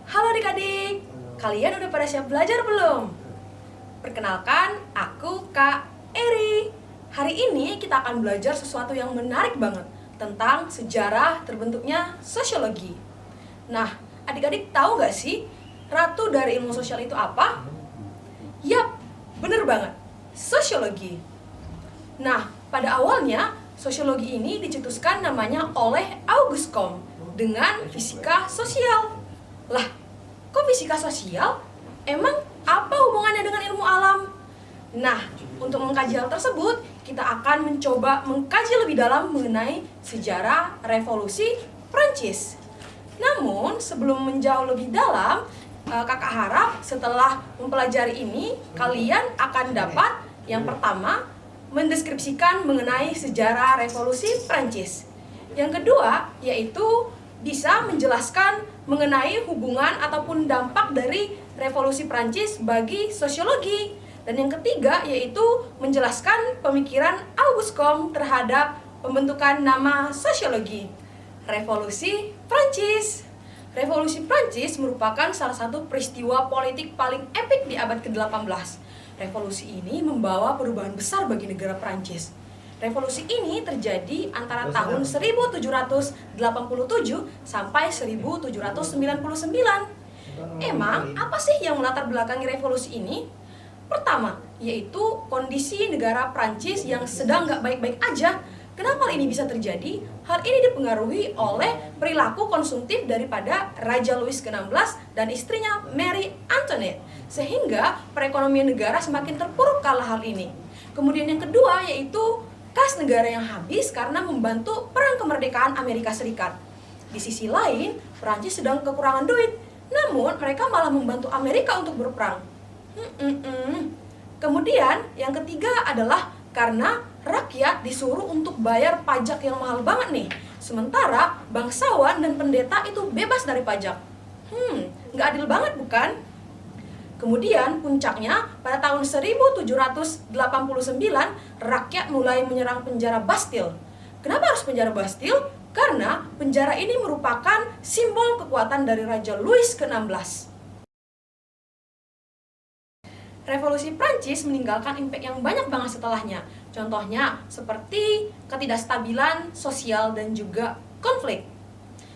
Halo adik-adik, kalian udah pada siap belajar belum? Perkenalkan, aku Kak Eri. Hari ini kita akan belajar sesuatu yang menarik banget tentang sejarah terbentuknya sosiologi. Nah, adik-adik tahu gak sih ratu dari ilmu sosial itu apa? Yap, bener banget, sosiologi. Nah, pada awalnya sosiologi ini dicetuskan namanya oleh Auguste Comte dengan fisika sosial. Lah, kok fisika sosial? Emang apa hubungannya dengan ilmu alam? Nah, untuk mengkaji hal tersebut, kita akan mencoba mengkaji lebih dalam mengenai sejarah revolusi Prancis. Namun, sebelum menjauh lebih dalam, kakak harap setelah mempelajari ini, kalian akan dapat yang pertama, mendeskripsikan mengenai sejarah revolusi Prancis. Yang kedua, yaitu bisa menjelaskan mengenai hubungan ataupun dampak dari revolusi Prancis bagi sosiologi. Dan yang ketiga yaitu menjelaskan pemikiran Auguste Comte terhadap pembentukan nama sosiologi. Revolusi Prancis. Revolusi Prancis merupakan salah satu peristiwa politik paling epik di abad ke-18. Revolusi ini membawa perubahan besar bagi negara Prancis. Revolusi ini terjadi antara tahun 1787 sampai 1799. Emang apa sih yang melatar belakangi revolusi ini? Pertama, yaitu kondisi negara Prancis yang sedang gak baik-baik aja. Kenapa hal ini bisa terjadi? Hal ini dipengaruhi oleh perilaku konsumtif daripada Raja Louis XVI dan istrinya Marie Antoinette, sehingga perekonomian negara semakin terpuruk kala hal ini. Kemudian yang kedua yaitu kas negara yang habis karena membantu perang kemerdekaan Amerika Serikat. Di sisi lain, Prancis sedang kekurangan duit, namun mereka malah membantu Amerika untuk berperang. Kemudian yang ketiga adalah karena rakyat disuruh untuk bayar pajak yang mahal banget nih, sementara bangsawan dan pendeta itu bebas dari pajak. Nggak adil banget bukan? Kemudian puncaknya pada tahun 1789 rakyat mulai menyerang penjara Bastille. Kenapa harus penjara Bastille? Karena penjara ini merupakan simbol kekuatan dari Raja Louis XVI. Revolusi Prancis meninggalkan impact yang banyak banget setelahnya. Contohnya seperti ketidakstabilan sosial dan juga konflik.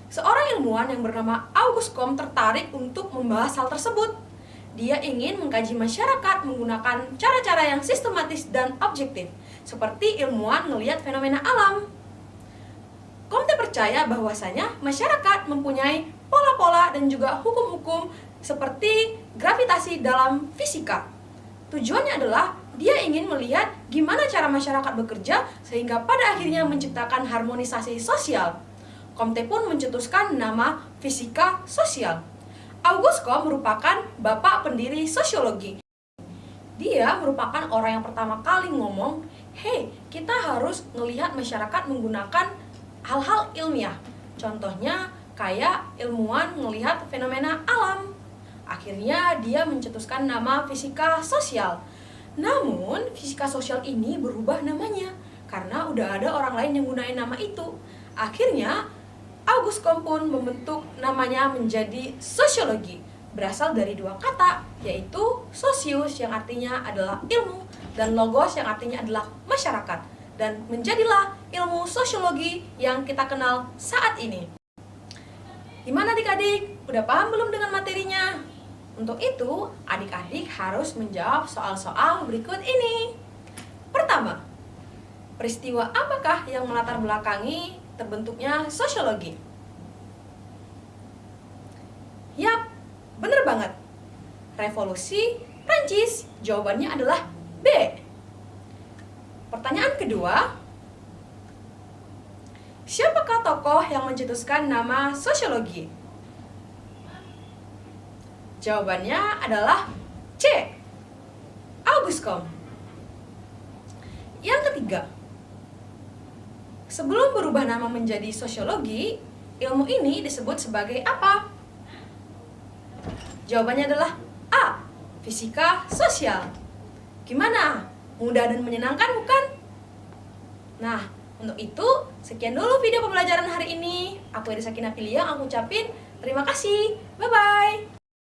Seorang ilmuwan yang bernama Auguste Comte tertarik untuk membahas hal tersebut. Dia ingin mengkaji masyarakat menggunakan cara-cara yang sistematis dan objektif, seperti ilmuwan melihat fenomena alam. Comte percaya bahwasanya masyarakat mempunyai pola-pola dan juga hukum-hukum seperti gravitasi dalam fisika. Tujuannya adalah dia ingin melihat gimana cara masyarakat bekerja sehingga pada akhirnya menciptakan harmonisasi sosial. Comte pun mencetuskan nama fisika sosial. Auguste Comte merupakan bapak pendiri sosiologi. Dia merupakan orang yang pertama kali ngomong, "Hey, kita harus melihat masyarakat menggunakan hal-hal ilmiah." Contohnya kayak ilmuwan melihat fenomena alam. Akhirnya dia mencetuskan nama fisika sosial. Namun, fisika sosial ini berubah namanya karena udah ada orang lain yang gunain nama itu. Akhirnya Auguste Comte pun membentuk namanya menjadi sosiologi, berasal dari dua kata, yaitu socius yang artinya adalah ilmu dan logos yang artinya adalah masyarakat, dan menjadilah ilmu sosiologi yang kita kenal saat ini. Gimana adik-adik? Udah paham belum dengan materinya? Untuk itu, adik-adik harus menjawab soal-soal berikut ini. Pertama, peristiwa apakah yang melatar belakangi terbentuknya sosiologi? Yap, bener banget. Revolusi Prancis. Jawabannya adalah B. Pertanyaan kedua, siapakah tokoh yang mencetuskan nama sosiologi? Jawabannya adalah C. Auguste Comte. Yang ketiga, sebelum berubah nama menjadi sosiologi, ilmu ini disebut sebagai apa? Jawabannya adalah A. Fisika sosial. Gimana? Mudah dan menyenangkan bukan? Nah, untuk itu, sekian dulu video pembelajaran hari ini. Aku Eri Sakina Piliang, aku ucapin terima kasih. Bye-bye.